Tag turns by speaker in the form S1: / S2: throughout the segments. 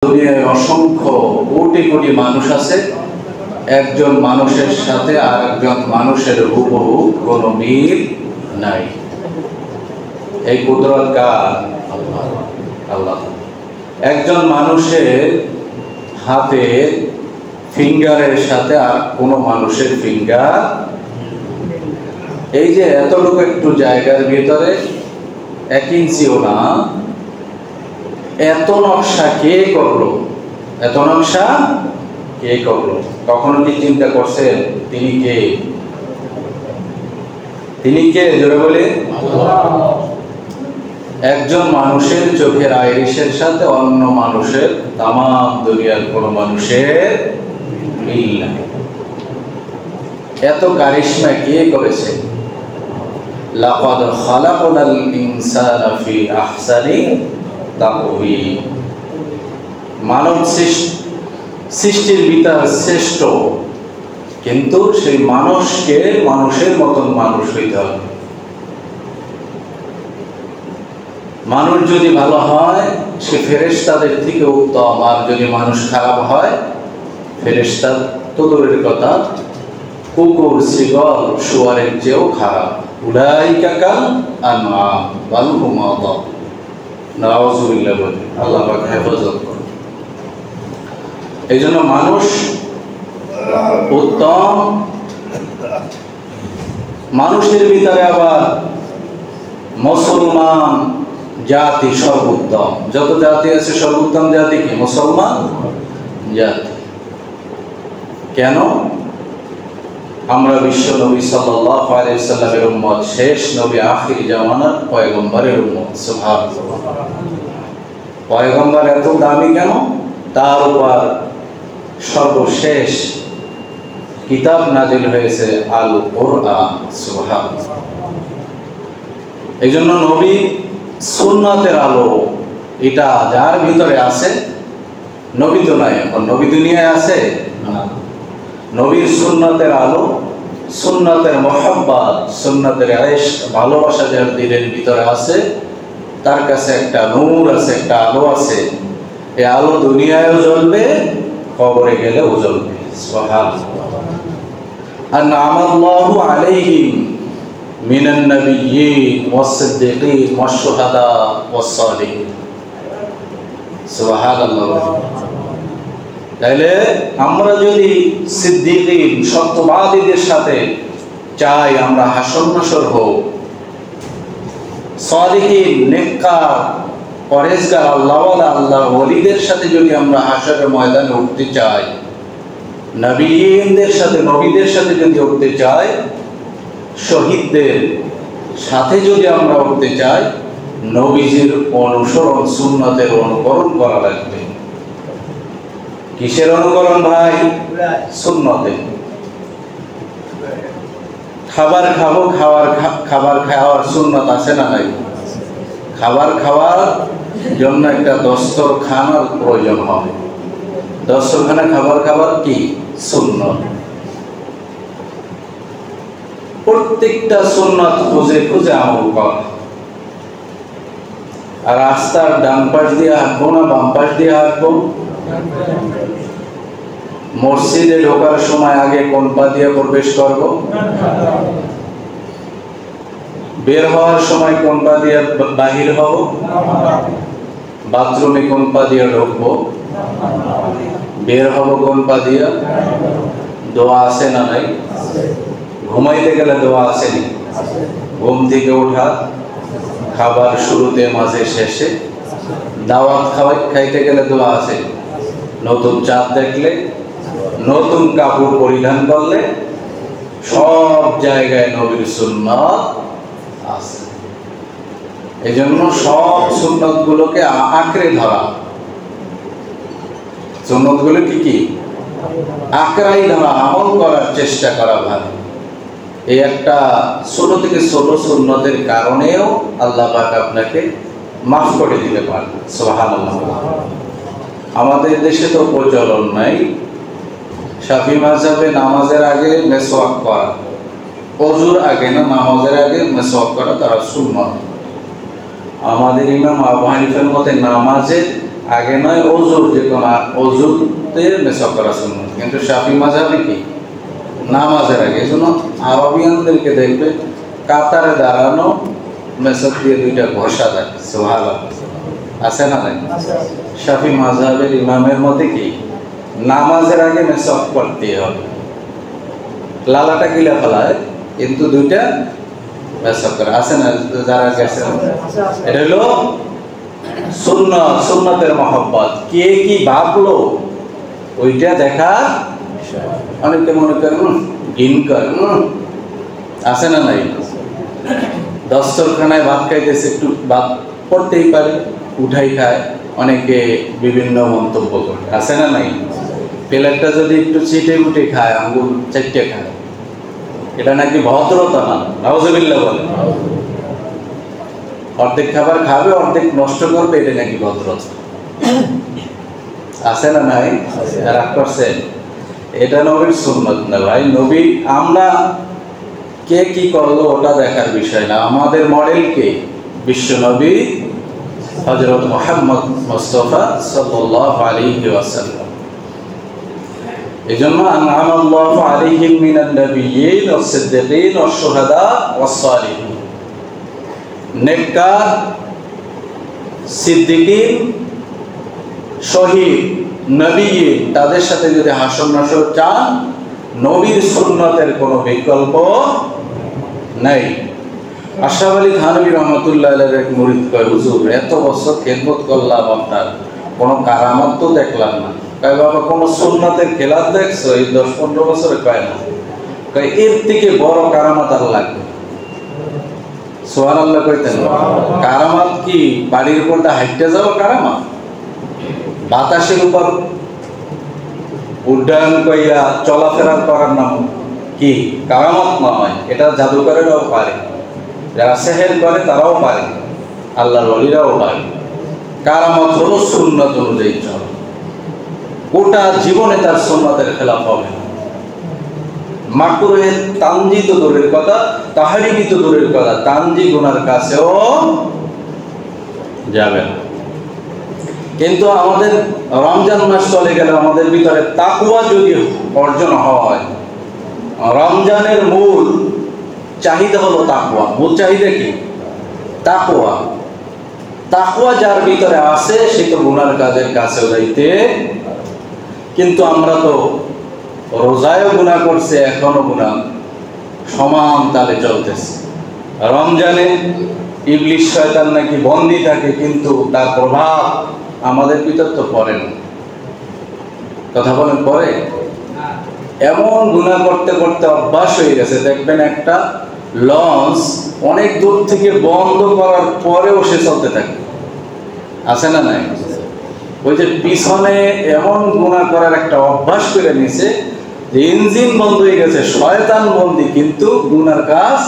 S1: দুনিয়ায় অসংখ্য কোটি কোটি মানুষ আছে, একজন মানুষের সাথে আরেকজন মানুষের হুবহু কোনো মিল নাই। এই কুদরত কার? আল্লাহ। একজন মানুষের হাতে ফিঙ্গারের সাথে আর কোনো মানুষের ফিঙ্গার, এই যে এতটুকু একটু জায়গার ভিতরে 1 ইঞ্চিও না, এত নকশা কে করলো? এত নকশা কে করলো? কখনো কি চিন্তা করছেন তিনি কে? তিনি কে? জোরে বলে। একজন মানুষের চোখের আইরিশের সাথে অন্য মানুষের তামাম দুনিয়ার কোন মানুষের মিল নাই। এত কারিশমা কে করেছে? লাকাদ খালাকনাল ইনসানা ফি আহসানি তাকওয়িম। মানব সৃষ্টির ভিতর শ্রেষ্ঠ, কিন্তু সেই মানুষকে মানুষের মতন মানুষ হইতে হবে। মানুষ যদি ভালো হয় সে ফেরেশতাদের থেকে উত্তম, আর যদি মানুষ খারাপ হয় ফেরেশতা তো দূরের কথা, কুকুর শ্রীগল শুয়ারের চেয়েও খারাপ। উলাইকা কাল আনআম বাল হুম আযাল। নাউযুবিল্লাহ বলে আল্লাহ পাক হেফাজত করুন। এই জন্য মানুষ উত্তম, মানুষের ভিতরে আবার মুসলমান জাতি সর্বোত্তম। যত জাতি আছে সর্বোত্তম জাতি কি? মুসলমান জাতি। কেন? আমরা বিশ্ব নবী সাল্লাল্লাহু আলাইহি ওয়াসাল্লামের উম্মত, শেষ নবী, আখির জামানার পয়গম্বরের উম্মত। সুবহানাল্লাহ। পয়গম্বর এত দামি কেন? তার উপর সর্বশেষ কিতাব নাজিল হয়েছে আল কুরআন। সুবহানাল্লাহ। এই জন্য নবী সুন্নাতের আলো, এটা যার ভিতরে আছে, নবী তো নাই এখন, নবী দুনিয়ায় আছে না। নবীর সুন্নাতের আলো, সুন্নাতের মহব্বত, সুন্নাতের ইশক, ভালোবাসা যার দিলের ভিতরে আছে, তার কাছে একটা নূর আছে, একটা আলো আছে। এই আলো দুনিয়ায়ও জ্বলবে, কবরে গেলেও জ্বলবে। সুবহানাল্লাহ। আনআমাল্লাহু আলাইহিম মিনান নাবিয়্যিন ওয়াস-সিদ্দীকিন ওয়াশ-শুহাদা ওয়াস-সালিহিন। সুবহানাল্লাহ। তাহলে আমরা যদি সিদ্দীকিন, সত্যবাদীদের সাথে চাই আমরা হাসর নাসর হোক, সালিহিন, নেককার, পরেজগার, আল্লাহওয়ালা, আল্লাহর ওলিদের সাথে যদি আমরা হাসরের ময়দানে উঠতে চাই, নবীদের সাথে, নবীদের সাথে যদি উঠতে চাই, শহীদদের সাথে যদি আমরা উঠতে চাই, নবীজির অনুসরণ, সুন্নতের অনুকরণ করা লাগবে। কিসের অনুকরণ ভাই? সুন্নতে। খাবার খাবো, খাবার খাওয়ার সুন্নত আছে না নাই? খাবার খাওয়ার জন্য একটা দস্তরখানার প্রয়োজন হয়। দস্তরখানা খাবার কি? সুন্নত। প্রত্যেকটা সুন্নত খুঁজে খুঁজে আমল কর। আর রাস্তার ডান পাশ দিয়ে হাঁটবো না বাম পাশ দিয়ে হাঁটবো? মসজিদে ঢোকার সময় আগে কোন পা দিয়ে প্রবেশ করব? বের হওয়ার সময় কোন পা দিয়ে বাহির হব? বাথরুমে কোন পা দিয়ে ঢুকবো? বের হব কোন পা দিয়ে? দোয়া আছে না নাই? ঘুমাইতে গেলে দোয়া আসেনি? ঘুম থেকে ওঠা, খাবার শুরুতে, মাঝে, শেষে, দাওয়াত খাইতে গেলে দোয়া আছে, নতুন চাঁদ দেখলে, নতুন কাপড় পরিধান করলে, সব জায়গায় নবীর সুন্নাত আছে। এই জন্য সব সুন্নত গুলোকে আঁকড়ে ধরা, সুন্নত গুলো কি আঁকড়াই ধরা, আমল করার চেষ্টা করা ভালো। এই একটা ছোট থেকে ছোট সুন্নতের কারণেও আল্লাহ পাক আপনাকে মাফ করে দিতে পারেন। সুবহানাল্লাহ। আমাদের দেশে তো প্রচলন নাই, শাফি মাযহাবে নামাজের আগে মেসওয়াক করা, ওযুর আগে না, নামাজের আগে মেসওয়াক করা তারা সুন্নাত। আমাদের ইমাম আবু হানিফার মতে নামাজের আগে নয় ওজুর, যে কোনো ওজুতে মেসওয়াক করা সুন্নাত। কিন্তু শাফি মাযহাবে কি নামাজের আগে। এজন্য আরবিয়ানদেরকে দেখবে কাতারে দাঁড়ানো মেসওয়াক দিয়ে দুইটা ঘষা দেয়। সুবহানাল্লাহ, আছে না নাই? শাফি মাযহাবের ইমামের মতে কি নামাজের আগে মেসওয়াক করতে হবে। লালাটা গিলা ফেলায় কিন্তু দুইটা মেসওয়াক করে, আছে না যারা গেছে? এটা হলো সুন্নাত, সুন্নাতের মহব্বত। কে কি ভাবলো ওইটা দেখা। অনেকে মনে করেন ঘিন করে, আছে না নাই? দস্তরখানায় ভাত খাইতেছে, একটু ভাত পড়তেই পারে, উঠাই খায়, অনেকে বিভিন্ন মন্তব্য করে, আছে না নাই? প্লেটটা যদি একটু চিটে উঠে খায়, আঙ্গুল চারটে খায়, এটা নাকি ভদ্রতা না। নাউজুবিল্লাহ বলে। অর্ধেক খাবার খাবে, অর্ধেক নষ্ট করবে, এটা নাকি ভদ্রতা। আছে না নাই? রাগ করছেন? এটা নবীর সুন্নাত না ভাই। নবী, আমরা কে কি করলো ওটা দেখার বিষয় না। আমাদের মডেল কে? বিশ্ব নবী হযরত মুহাম্মদ মুস্তাফা সাল্লাল্লাহু আলাইহি ওয়াসাল্লাম। এজন্য আনআমাল্লাহু আলাইহিম মিনান নাবিয়্যিন ওয়াস সিদ্দিকিন ওয়াস শুহাদা ওয়াস সালিহিন। নেককার, সিদ্দিকিন, শহীদ, নবী, তাদের সাথে যদি হাসর নাসর চান, নবীর সুন্নতের কোনো বিকল্প নাই। আশরাফ আলী থানভী রহমাতুল্লাহ আলাইহির এক মুরিদ কয়, হুজুর এত বছর খেদমত করলাম, আপনার কোনো কারামত তো দেখলাম না। কয় বাবা, কোনো সুন্নতের খেলাফ দেখছো এই 10-15 বছরে? কয় না। কয় এর থেকে বড় কারামত আর লাগবে। সুবহানাল্লাহ কইতেন। কারামত কি বাড়ির উপরটা হাইটে যাওয়া কারামত? বাতাসের উপর উড্ডয়ন কইরা চলাফেরা করার নাম কি কারামত নয়। এটা জাদুকরেরাও পারে, যারা সেহের করে তারাও পারে, আল্লাহর ওলিরাও পারে। কারামত হলো সুন্নাত অনুযায়ী চল। গোটা জীবনে তার সুন্নাতের খেলাফ হবে না। মাকরুহের তানজি তো দূরের কথা, তাহরিমি তো দূরের কথা, তানজি গুনার কাছেও যাবে না। কিন্তু আমাদের রমজান মাস চলে গেলে আমাদের ভিতরে তাকওয়া যদি অর্জন হয়, রমজানের মূল চাহিদা হলো তাকওয়া। মূল চাহিদা কি? তাকওয়া। তাকওয়া যার ভিতরে আছে সে তো গুনার কাজের কাছেও যাইতে। কিন্তু আমরা তো রোজায়ও গুনাহ করছে, এখনো গুনাহ সমান তালে চলতেছে। রমজানে ইবলিশ শয়তান নাকি বন্দী থাকে, কিন্তু তার প্রভাব আমাদের ভিতর তো পড়ে না। কথা বলেন, পড়ে? এমন গুনাহ করতে করতে অভ্যাস হয়ে গেছে, দেখবেন একটা লঞ্চ অনেক দূর থেকে বন্ধ করার পরেও সে চলতে থাকে, আছে না নাই? ওই যে পিছনে এমন গুনাহ করার একটা অভ্যাস করে নিয়েছে যে ইঞ্জিন বন্ধ হয়ে গেছে, শয়তান বন্দী, কিন্তু গুনার কাজ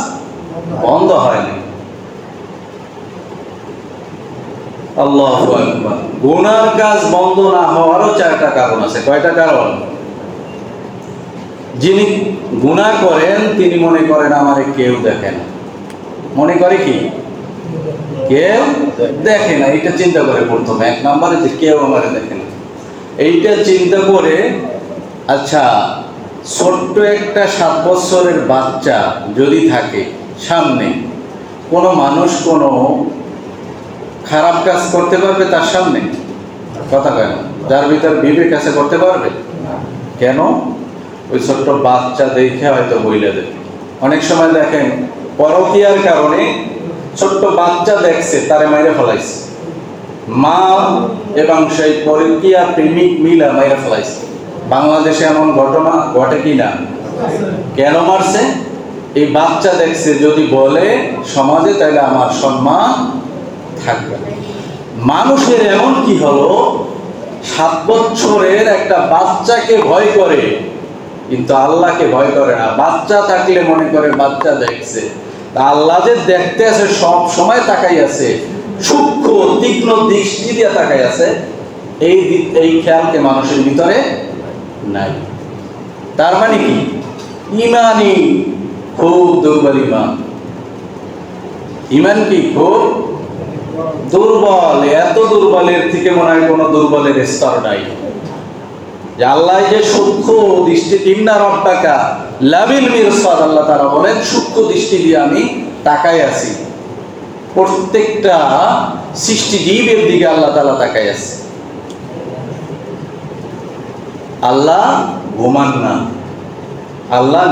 S1: বন্ধ হয়নি। আল্লাহু আকবার। গুনার কাজ বন্ধ না হওয়ারও 4টা কারণ আছে। কয়টা কারণ? যিনি গুনাহ করেন তিনি মনে করেন আমারে কেউ দেখে না। মনে করে কি কেউ দেখে না, এটা চিন্তা করে প্রথমে 1 নম্বরে যে কেউ আমারে দেখে না। এইটা চিন্তা করে, আচ্ছা ছোট্ট একটা 7 বছরের বাচ্চা যদি থাকে সামনে, কোনো মানুষ কোনো খারাপ কাজ করতে পারবে তার সামনে? কথা কেন? যার ভিতর বিবেক আছে করতে পারবে? কেন? ওই ছোট্ট বাচ্চা দেখে হয়তো বইলে দেবে। অনেক সময় দেখেন পরকীয়ার কারণে ছোট্ট বাচ্চা দেখছে, তারে মাইরে ফেলাইছে, মা এবং সেই পরকীয়া প্রেমিক মিলা মাইরে ফেলাইছে। বাংলাদেশে এমন ঘটনা ঘটে কি না? কেন মারছে? এই বাচ্চা দেখছে, যদি বলে সমাজে তাহলে আমার সম্মান থাকবে। মানুষের এমন কি হলো, 7 বছরের একটা বাচ্চাকে ভয় করে কিন্তু আল্লাহকে ভয় করে না। বাচ্চা থাকলে মনে করে বাচ্চা দেখছে, আল্লাহ যে দেখতে আছে, সব সময় তাকাই আছে, সূক্ষ্ম তীক্ষ্ণ দৃষ্টি দিয়ে তাকাই আছে, এই খেয়ালকে মানুষের ভিতরে নাই। তার মানে কি? ইমানই খুব দুর্বল। ইমান কি খুব দুর্বল, এত দুর্বলের থেকে মনে হয় কোনো দুর্বলের স্তর নাই। যে আল্লাহ যে সূক্ষ্ম দৃষ্টি, ইন্না রাব্বাকা লাবিল মিরসাদ, আল্লাহ তাআলা বলেন সূক্ষ্ম দৃষ্টি দিয়ে আমি তাকাই আছি, প্রত্যেকটা সৃষ্টি জীবের দিকে আল্লাহ তাআলা তাকাই আছে। আল্লাহ ঘুমান না, আল্লাহ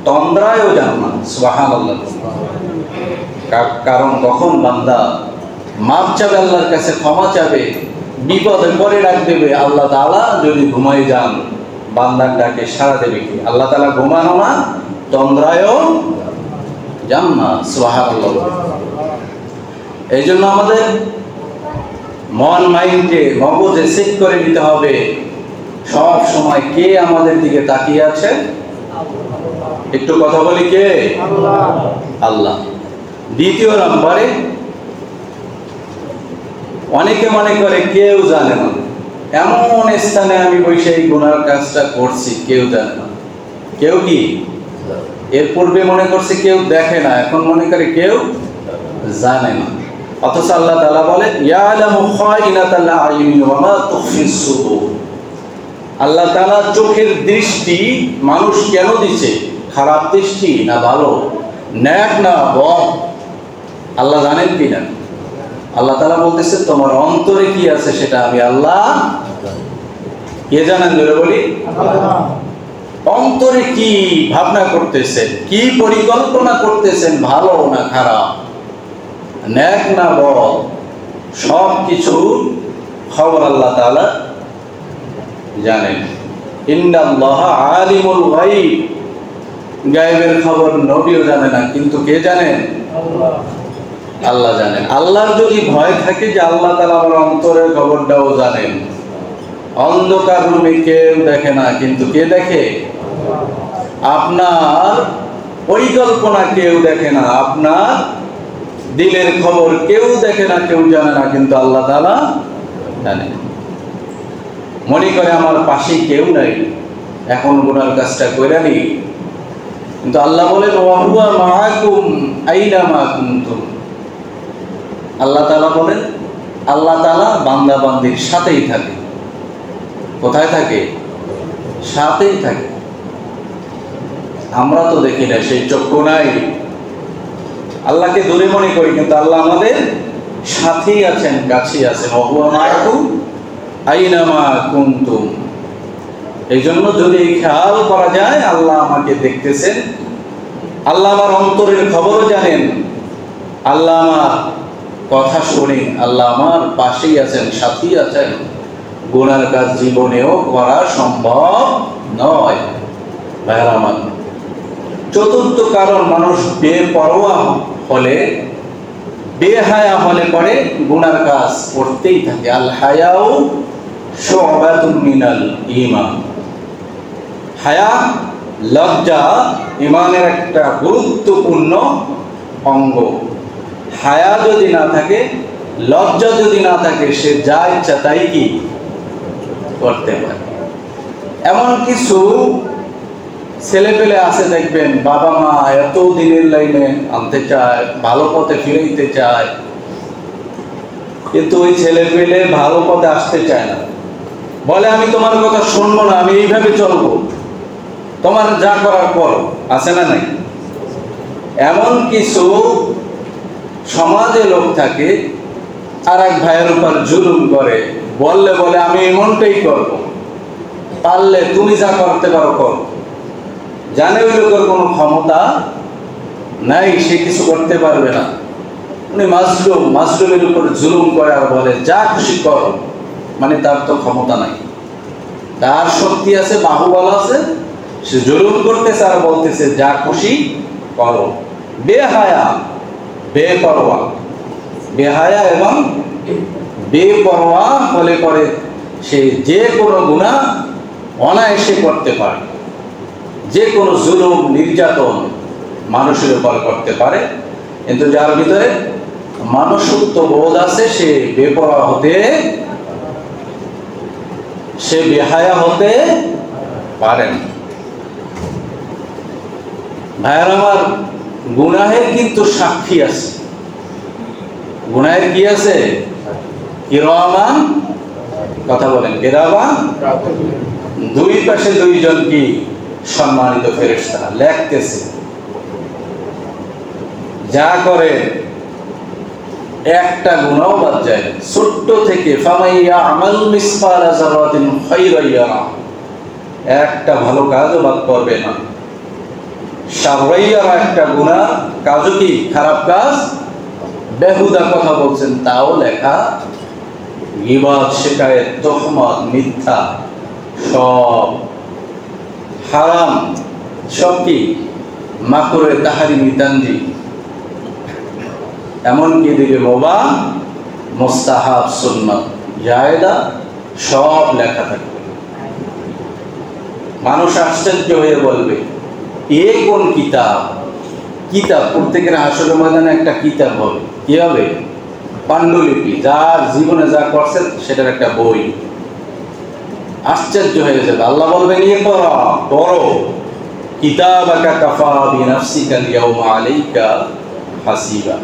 S1: তন্দ্রায়ও যান না, সুবহানাল্লাহ। কারণ তখন বান্দা মাপ চাবে, আল্লাহর কাছে ক্ষমা চাবে, বিপদে পরে ডাক দেবে, আল্লাহ তাআলা যদি ঘুমাই যান বান্দার ডাকে সাড়া দেবে কি? আল্লাহ তাআলা ঘুমানো না, তন্দ্রায়ও যান না, সুবহানাল্লাহ। এই জন্য আমাদের মন মাইন্ডে মগজে সেট করে নিতে হবে সব সময় কে আমাদের দিকে তাকিয়ে আছে। একটু কথা বলি, কে? আল্লাহ। দ্বিতীয় নম্বরে অনেকে মনে করে কেউ জানে না, এমন স্থানে আমি বসে এই গুনার কাজটা করছি, কেউ জানে না। কেউ কি? এর পূর্বে মনে করছে কেউ দেখে না, এখন মনে করে কেউ জানে না। অথচ আল্লাহ তাআলা বলেন ইয়ালামু খাইনাতাল আয়ুনি ওয়া মা তুখফিস সুদুর। আল্লাহ তাআলা চোখের দৃষ্টি মানুষ কেন দিচ্ছে? খারাপ দৃষ্টি না ভালো, ন্যাক না বদ, আল্লাহ জানেন কি না? আল্লাহ তাআলা বলতেছে তোমার অন্তরে কি আছে সেটা আমি আল্লাহ কে জানেন? ধরে বলি, অন্তরে কি ভাবনা করতেছেন, কি পরিকল্পনা করতেছেন, ভালো না খারাপ, ন্যাক না বদ, সব কিছু খবর আল্লাহ তাআলা জানেন। ইন্নাল্লাহা আলিমুল গায়ব, গায়বের খবর নবীও জানে না, কিন্তু কে জানেন? আল্লাহ জানেন। আল্লাহর যদি ভয় থাকে যে আল্লাহ তাআলা আমার অন্তরের খবরটাও জানেন, অন্ধকার রুমে কেউ দেখে না, কিন্তু কে দেখে? আপনার পরিকল্পনা কেউ দেখে না, আপনার দিলের খবর কেউ দেখে না, কেউ জানে না, কিন্তু আল্লাহ তাআলা জানেন। মনে করে আমার পাশে কেউ নাই, এখন গুনার কাজটা করে নি, কিন্তু আল্লাহ বলেন ওয়া হুয়া মাআকুম আইনামা কুনতুম। আল্লাহ তাআলা বলেন আল্লাহ তাআলা বান্দা বান্দির সাথেই থাকে। কোথায় থাকে? সাথেই থাকে। আমরা তো দেখি না, সেই চক্ষু নাই, আল্লাহকে দূরে মনে করি, কিন্তু আল্লাহ আমাদের সাথেই আছেন, কাছেই আছেন। ওয়া হুয়া মাআকুম আইনামা কুনতুম। এই জন্য যদি খেয়াল করা যায় আল্লাহ আমাকে দেখতেছেন, আল্লাহ আমার অন্তরের খবরও জানেন, আল্লাহ আমার কথা শোনেন, আল্লাহ আমার পাশেই আছেন, সাথেই আছেন, গুনার কাজ জীবনেও করা সম্ভব নয়। ভাইরা আমার, চতুর্থ কারণ, মানুষ বেপরোয়া হলে, বেহায়া হলে পরে গুনার কাজ করতেই থাকে। আল হায়াউ শু'বাতুম মিনাল ঈমান। হায়া, লজ্জা ঈমানের একটা গুরুত্বপূর্ণ অঙ্গ। হায়া যদি না থাকে, লজ্জা যদি না থাকে, সে যা ইচ্ছা তাই কি করতে পারে। এমন কিছু ছেলেপেলে আছে দেখবেন, বাবা মা এত দিনের লাইনে আনতে চায়, ভালো পথে ফিরাইতে চায়, কিন্তু ওই ছেলেপেলে ভালো পথে আসতে চায় না। বলে আমি তোমার কথা শুনবো না, আমি এইভাবে চলবো, তোমার যা করার করো। আছে না নাই? এমন কিছু সমাজে লোক থাকে, আর এক ভাইয়ের উপর জুলুম করে, বললে বলে আমি এমনটাই করবো, পারলে তুমি যা করতে পারো করো। জানে ওই লোকের কোনো ক্ষমতা নাই, সে কিছু করতে পারবে না। উনি মাজলুম, মাজলুমের উপর জুলুম করে আর বলে যা খুশি করো, মানে তার তো ক্ষমতা নাই, তার শক্তি আছে, বাহুবল আছে, সে জুলুম করতেছে আর বলতেছে যা খুশি করো। বেহায়া, বেপরোয়া, বেহায়া এবং বেপরোয়া হলে পরে সে যে কোনো গুনাহ অনায়াসে করতে পারে, যে কোনো জুলুম নির্যাতন মানুষের উপর করতে পারে। কিন্তু যার ভিতরে মানুষত্ব বোধ আছে, সে বেপরোয়া হতে, সে বেহায়া হতে পারেন। ভাইয়ের আমার, গুনাহের কিন্তু সাক্ষী আছে। গুনাহের কি আছে? কিরামান, কথা বলেন, কিরামান, দুই পাশে দুইজন কি সম্মানিত ফেরেশতা লিখতেছে। যা করে একটা গুনাহও বাদ যায় না। ছোট্ট থেকে ফামাইয়া আমাল মিসকালা যারাতিন খায়রান ইয়ারা, একটা ভালো কাজও বাদ করবে না। শাররাইয়া, একটা গুনাহ কাজও কি খারাপ কাজ, বেহুদা কথা বলছেন তাও লেখা। গীবত, শিকায়েত, তুহমত, মিথ্যা, সব হারাম, সব কি মাকরুহে তাহরিমি তানজি, এমনকি দিকে মুবাহ, মুস্তাহাব, সুন্নাত, জায়েদা সব লেখা থাকবে। মানুষ আশ্চর্য হয়ে বলবে এ কোন কিতাব? কিতাব প্রত্যেকের হাসরের ময়দানে একটা কিতাব হবে। কি হবে? পাণ্ডুলিপি, যার জীবনে যা করছেন সেটার একটা বই। আশ্চর্য হয়ে যাবে। আল্লাহ বলবেন ইয়ে পড়ো কিতাবাকা কাফা বিনাফসিকা আল-ইয়াওমা আলাইকা হাসিবা,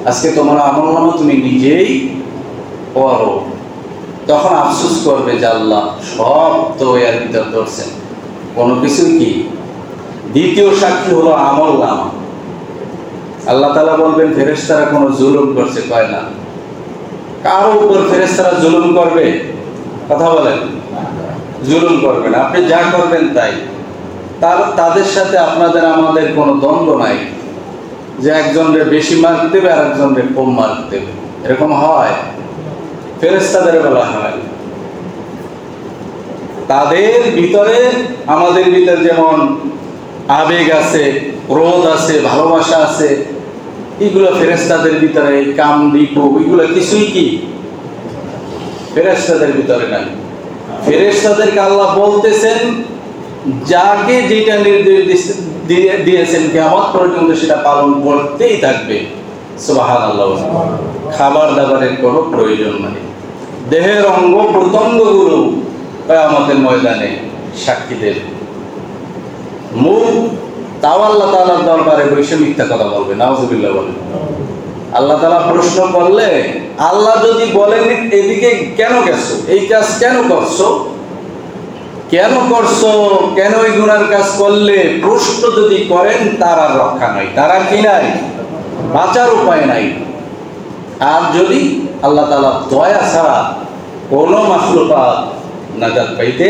S1: আজকে তোমার আমলনামা তুমি নিজেই পড়ো। তখন আফসোস করবে যে আল্লাহ সব তো এর ভিতর ধরছেন, কোনো কিছু কি। দ্বিতীয় সাক্ষী হলো আমলনামা। আল্লাহ তাআলা বলবেন ফেরেশতারা কোনো জুলুম করছে? কয় না। কারো উপর ফেরেশতারা জুলুম করবে? কথা বলেন, জুলুম করবে না। আপনি যা করবেন তাই। তাদের সাথে আপনাদের আমাদের কোনো দ্বন্দ্ব নাই যে একজনকে বেশি মার্ক দেবে আর একজনকে কম মার্ক দেবে, এরকম হয়? ফেরেশতাদের বলা হয়। তাদের ভিতরে আমাদের ভিতরে যেমন আবেগ আছে, ক্রোধ আছে, ভালোবাসা আছে, এগুলো ফেরেশতাদের ভিতরে, কাম, বিক্ষোভ, এগুলো কিছুই কি ফেরেশতাদের ভিতরে নাই। ফেরেশতাদেরকে আল্লাহ বলতেছেন যাকে যেটা নির্দেশ দিয়েছেন কিয়ামত পর্যন্ত সেটা পালন করতেই থাকবে। সুবহানাল্লাহ। খাবার দাবারের কোনো প্রয়োজন নাই। দেহের অঙ্গ প্রত্যঙ্গগুলো কিয়ামতের ময়দানে সাক্ষী দেবে। মুখ তাও আল্লাহ তাআলার দরবারে বসে মিথ্যা কথা বলবে, নাউযুবিল্লাহ বলেন। আল্লাহ তাআলা প্রশ্ন করলে, আল্লাহ যদি বলেন এদিকে কেন গেছো, এই কাজ কেন করছো, কেন করছো, কেন এই গুনার কাজ করলে, প্রশ্ন যদি করেন তার আর রক্ষা নাই, তার আর কি নাই, বাঁচার উপায় নাই। আর যদি আল্লাহ তাআলা দয়া ছাড়া কোনো মাখলুকাত নাজাত পাইতে,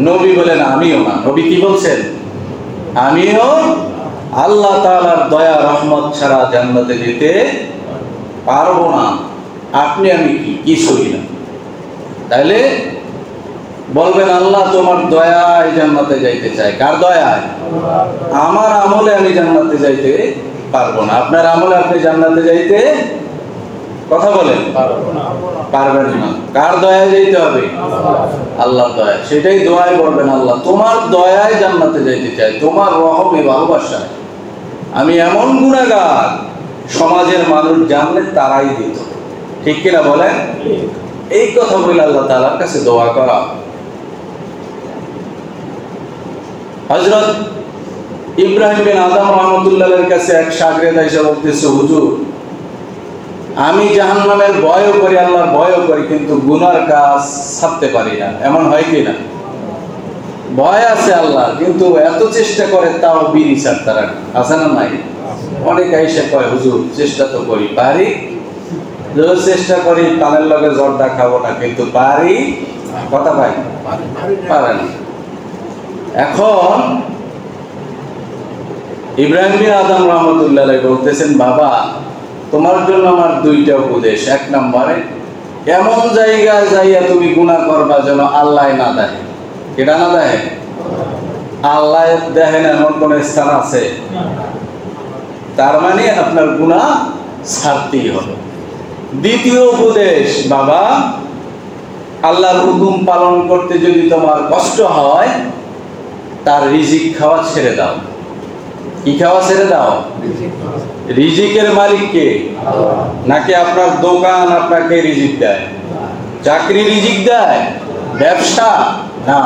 S1: নবী বলেন আমিও না। নবী কি বলছেন? আমিও আল্লাহ তাআলার দয়া রহমত ছাড়া জান্নাতে যেতে পারবো না। আপনি আমি কি কিছুই না। তাইলে বলবেন আল্লাহ তোমার দয়ায় জান্নাতে যাইতে চাই। কার দয়ায়? আমার আমলে আমি জান্নাতে যাইতে পারবো না। আপনার আমলে আপনি জান্নাতে যাইতে, কথা বলেন, পারবেন না। কার দয়ায় যাইতে হবে? আল্লাহর দয়ায়। সেটাই দোয়ায় বলবেন আল্লাহ তোমার দয়ায় জান্নাতে যাইতে চাই, তোমার রহমে, ভালোবাসায়। আমি এমন গুনাহগার সমাজের মানুষ জানলে তারাই দিত। ঠিক কিনা বলেন? এই কথা বলে আল্লাহ তাআলার কাছে দোয়া করা। হযরত ইব্রাহিম বিন আদম রাহমাতুল্লাহর কাছে এক শাগরেদ এসে বলতেছে, হুজুর আমি জাহান্নামের ভয়ও করি, আল্লাহর ভয়ও করি, কিন্তু গুনার কাজ ছাড়তে পারি না। এমন হয় কি না? ভয় আছে আল্লাহ, কিন্তু এত চেষ্টা করে তাও বিড়ি ছাড়তে পারে না। আছে না নাই? অনেক এসে কয় হুজুর চেষ্টা তো করি, পারি, রোজ চেষ্টা করি পানের লগে জর্দা খাবো না, কিন্তু পারি, কথা পাই পারে না। এখন ইব্রাহিম বিন আদম রাহমাতুল্লাহ আলাইহি বলতেছেন, বাবা তোমার জন্য আমার দুইটা উপদেশ। এক নম্বরে এমন জায়গায় যাইয়া তুমি গুনাহ করবা যেন আল্লাহ না দেখে। কেডা না দেখে? আল্লাহ দেখেন এমন কোন স্থান আছে? তার মানে আপনার গুনাহ ছাড়তেই হবে। দ্বিতীয় উপদেশ, বাবা আল্লাহর হুকুম পালন করতে যদি তোমার কষ্ট হয়, তার রিজিক খাওয়া ছেড়ে দাও। কি খাওয়া ছেড়ে দাও? রিজিকের মালিক কে? নাকি আপনার দোকান আপনাকে রিজিক দেয়? চাকরি রিজিক দেয়? ব্যবসা না,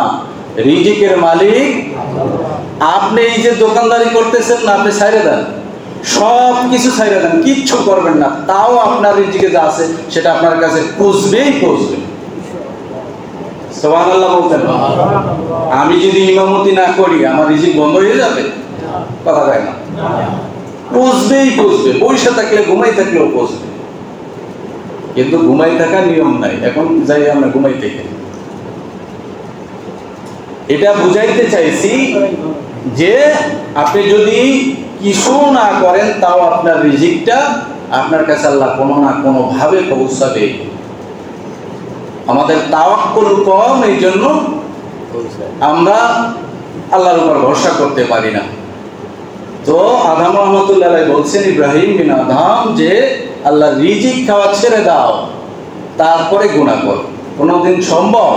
S1: রিজিকের মালিক। আপনি এই যে দোকানদারি করতেছেন না, আপনি ছেড়ে দেন। সব কিছু ছাইড়া দেন, কিচ্ছু করবেন না, তাও আপনার রিজিকে যা আছে সেটা আপনার কাছে পৌঁছবেই পৌঁছবে। সুবহানাল্লাহ বলতেন। আমি যদি ইমামতি না করি আমার রিজিক বন্ধ হয়ে যাবে? কথা যায় না, পৌঁছবেই পৌঁছবে। পয়সা থাকলে ঘুমাই থাকলেও পৌঁছবে। কিন্তু ঘুমাই থাকার নিয়ম নাই, এখন যাই আমরা ঘুমাইতে গেলে। এটা বুঝাইতে চাইছি যে আপনি যদি কিছু না করেন তাও আপনার রিজিকটা আপনার কাছে আল্লাহ কোনো না কোনো ভাবে পৌঁছাবে। আমাদের তাওয়াক্কুল কম, এই জন্য আমরা আল্লাহর উপর ভরসা করতে পারি না। তো আদম রহমতুল্লাহ আলাইহি বলছেন, ইব্রাহিম বিন আদম, যে আল্লাহ রিজিক খাওয়া ছেড়ে দাও, তারপরে গুনাহ করো। কোনোদিন সম্ভব?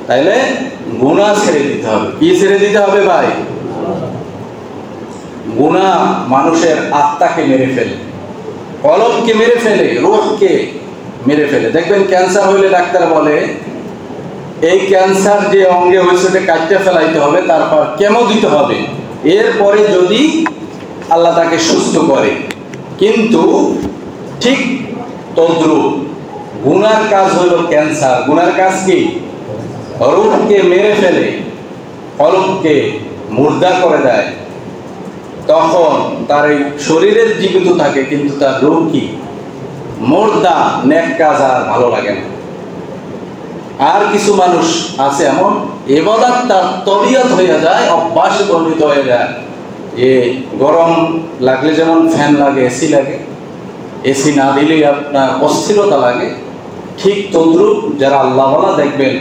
S1: তাইলে গুনাহ ছেড়ে দিতে হবে। কি ছেড়ে দিতে হবে ভাই? গুনাহ মানুষের আত্মাকে মেরে ফেলে, কলবকে মেরে ফেলে, রূহকে মেরে ফেলে। দেখবেন ক্যান্সার হইলে ডাক্তার বলে এই ক্যান্সার যে অঙ্গে হয়েছে ওটা কাটতে ফেলাইতে হবে, তারপর কেমো দিতে হবে, এরপরে যদি আল্লাহ তাকে সুস্থ করে। কিন্তু ঠিক তদ্রূপ গুনার কাজ হলো ক্যান্সার। গুনার কাজ কি? রূহকে মেরে ফেলে, কলবকে মুর্দা করে দেয়। তখন তার এই শরীরের জীবিত থাকে কিন্তু তার রূহ কি? মুর্দা। নেক কাজ আর ভালো লাগে না। আর কিছু মানুষ আছে এমন, ইবাদত তার তবিয়ত হয়ে যায়, অভ্যাসে পরিণত হয়ে যায়। এ গরম লাগলে যেমন ফ্যান লাগে, এসি লাগে, এসি না দিলেই আপনার অস্থিরতা লাগে, ঠিক তদ্রূপ যারা আল্লাহওয়ালা দেখবেন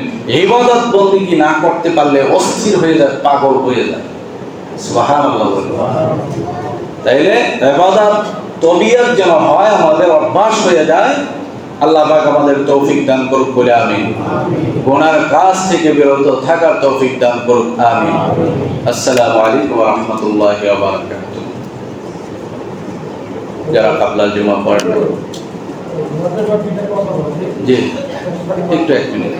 S1: ইবাদত বন্দেগী না করতে পারলে অস্থির হয়ে যায়, পাগল হয়ে যায়। সুবহানাল্লাহ। তাইলে ইবাদত তবিয়ত যেন হয়, আমাদের অভ্যাস হয়ে যায়। আল্লাহ পাক আমাদের তৌফিক দান করুক বলে আমিন। গুনার কাজ থেকে বিরত থাকার তৌফিক দান করুক, আমিন। আসসালামু আলাইকুম ওয়া রাহমাতুল্লাহি ওয়া বারাকাতুহু। যারা কাবলা জুমা পড়েন, জি একটু 1 মিনিট।